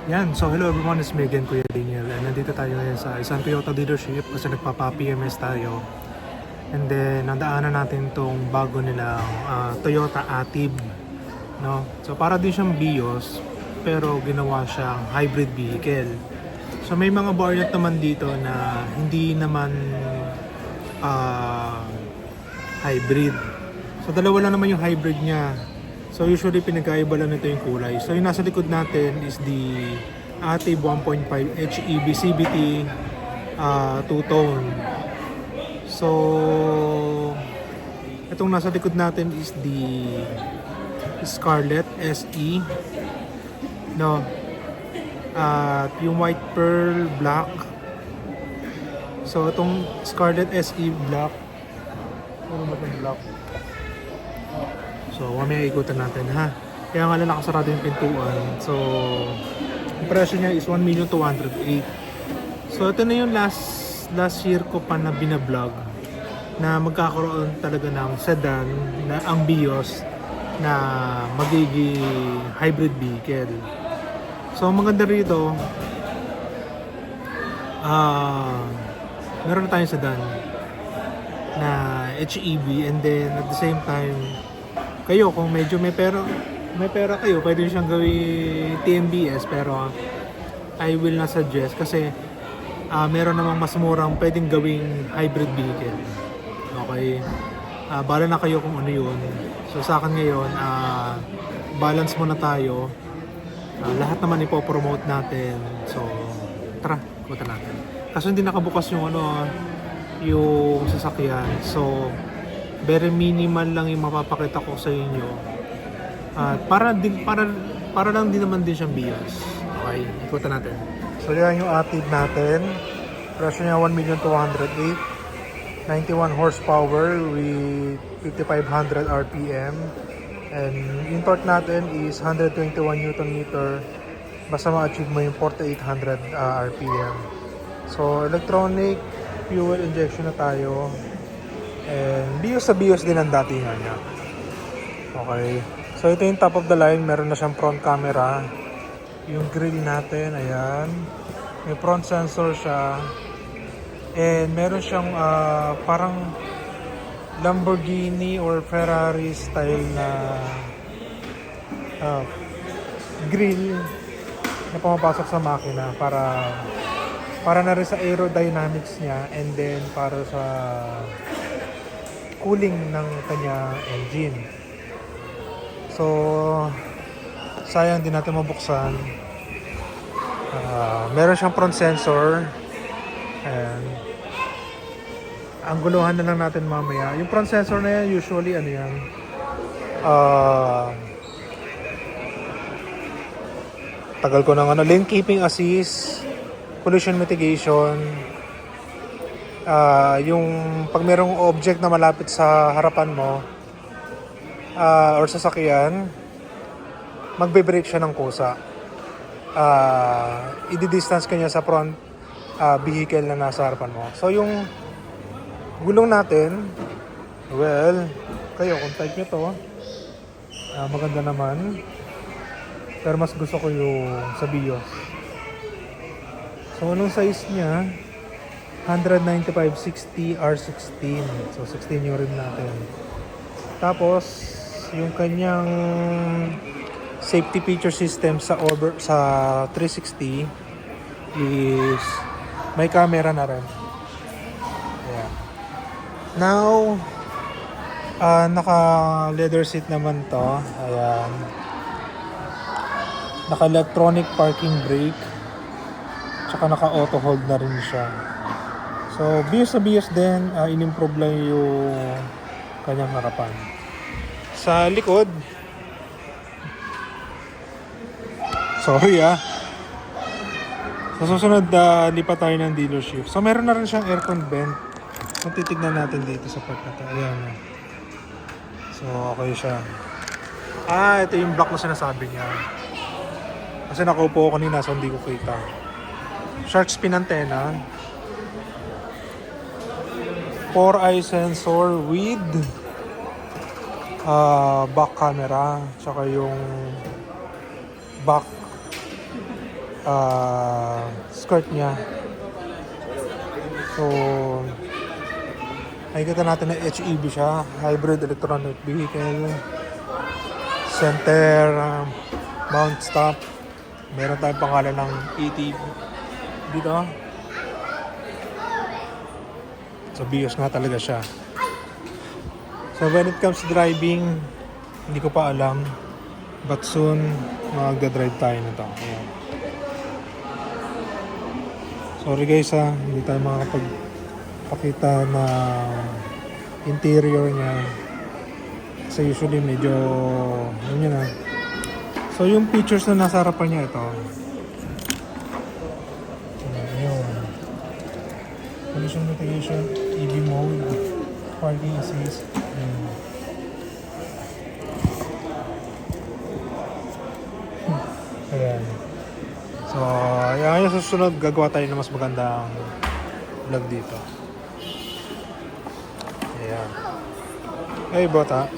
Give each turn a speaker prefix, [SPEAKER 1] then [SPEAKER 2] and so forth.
[SPEAKER 1] Yan, so hello everyone, it's me again, Kuya Daniel. And nandito tayo ngayon sa isang Toyota dealership kasi nagpapa-PMS tayo. And then, nadaanan natin tong bago nilang Toyota Atib. No? So para din siyang Vios, pero ginawa siyang hybrid vehicle. So may mga variant naman dito na hindi naman hybrid. So dalawa lang naman yung hybrid niya. So usually pinagkaiba lang nito yung kulay. So yung nasa likod natin is the Atib 1.5 HEV CVT two-tone. So itong nasa likod natin is the Scarlett SE. No. At yung white pearl black. So itong Scarlett SE black. Ano ba itong black? So, mamaya ikutan natin ha. Kaya nga lang nakasarado yung pintuan. So, yung presyo niya is 1,208,000. So, ito na yung last year ko pa na binablog na magkakaroon talaga ng sedan na ang Vios na magiging hybrid vehicle. So, ang maganda rito, meron na tayong sedan na HEV, and then at the same time kayo kung medyo may pera kayo, pwede nyo siyang gawin TMBS, pero I will not suggest kasi meron namang mas murang pwedeng gawing hybrid vehicle. Okay, bala na kayo kung ano yun. So sa akin ngayon, balance muna tayo. Lahat naman ipopromote natin, so tara, kuta natin. Kaso hindi nakabukas yung yung sasakyan, so very minimal lang yung mapapakita ko sa inyo. Para lang din naman din siyang Vios. Okay, ikutan natin. So yan yung Atib natin. Presyo niya 1,208,000. 91 horsepower with 5,500 RPM. And yung torque natin is 121 Newton meter. Basta ma-achieve mo yung 4,800 RPM. So electronic fuel injection na tayo. And Vios sa Vios din ang datingan niya. Okay. So ito yung top of the line. Meron na siyang front camera. Yung grill natin, ayan. May front sensor siya. And meron siyang parang Lamborghini or Ferrari style na grill na pumapasok sa makina para na rin sa aerodynamics niya, and then para sa cooling ng kanya engine. So sayang din natin mabuksan. Meron siyang front sensor, and ang guluhan na lang natin mamaya. Yung front sensor na yan, usually ano yan, tagal ko ng lane keeping assist, collision mitigation. Yung pag merong object na malapit sa harapan mo or sasakyan, magbe-brake siya ng kusa. I-distance kanya sa front vehicle na nasa harapan mo. So yung gulong natin, well, kayo kung type nyo to, maganda naman, pero mas gusto ko yung sa Vios. So anong size niya? 195/60 R16. So 16 yung rim natin. Tapos yung kanyang safety feature system sa 360 is may camera na rin. Yeah. Now naka leather seat naman to. Ayan. Naka electronic parking brake. Tsaka naka auto hold na rin siya. So, Vios sa Vios din, in-improve lang yung kanyang harapan. Sa likod, sorry sa susunod, lipat tayo ng dealership. So, meron na rin siyang aircon vent. So, titignan natin dito sa part na ito. Ayan. So, okay siya. Ito yung block na sinasabi niya. Kasi nakaupo ko kanina, so hindi ko kita. Shark spin antenna. 4-eye sensor with back camera, tsaka yung back skirt niya. So, nakikita natin na HEV siya, hybrid electronic vehicle, center, mount stop. Meron tayong pangalan ng ET dito. So, BIOS nga talaga siya. So, when it comes to driving, hindi ko pa alam. But soon, magdadrive tayo nito. Ayan. Sorry guys hindi tayo makakapagpakita na interior niya. Kasi usually medyo, yun na. So yung features na nasa harapan niya ito. Ayun. Collision mitigation, EV mode, parking assist. Ayun. Ayan. So, yung susunod, gagawa tayo ng mas magandang vlog dito. Ayan. Hey, bota.